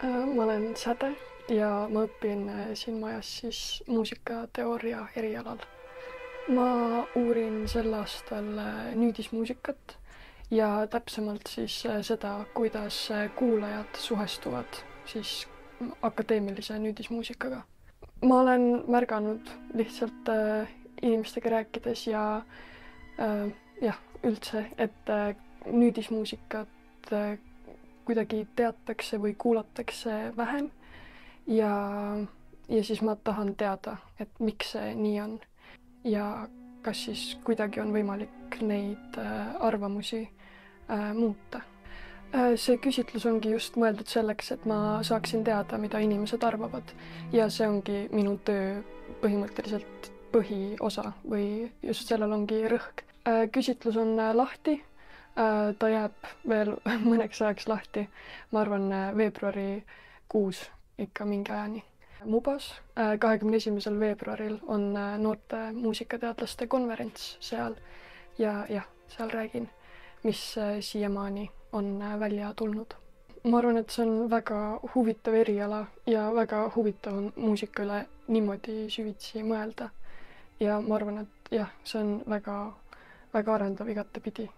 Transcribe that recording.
Ma olen Säde ja ma õpin siin majas siis muusikateooria erialal. Ma uurin sel aastal nüüdismuusikat ja täpsemalt siis seda, kuidas kuulajad suhestuvad siis akadeemilise nüüdismuusikaga. Ma olen märganud lihtsalt inimestega rääkides ja jah, üldse, et nüüdismuusikat kuidagi teatakse või kuulatakse vähem ja, ja siis ma tahan teada, et miks see nii on ja kas siis kuidagi on võimalik neid arvamusi muuta. See küsitlus ongi just mõeldud selleks, et ma saaksin teada, mida inimesed arvavad ja see ongi minu töö põhimõtteliselt põhiosa või just sellel ongi rõhk. Küsitlus on lahti. Ta jääb veel mõneks ajaks lahti, ma arvan veebruarikuus ikka mingi ajani. Mubas 21. veebruaril on noorte muusikateadlaste konverents seal ja jah, seal räägin, mis siiamaani on välja tulnud. Ma arvan, et see on väga huvitav eriala ja väga huvitav on muusika üle niimoodi süvitsi mõelda. Ja ma arvan, et jah, see on väga arendav igatepidi.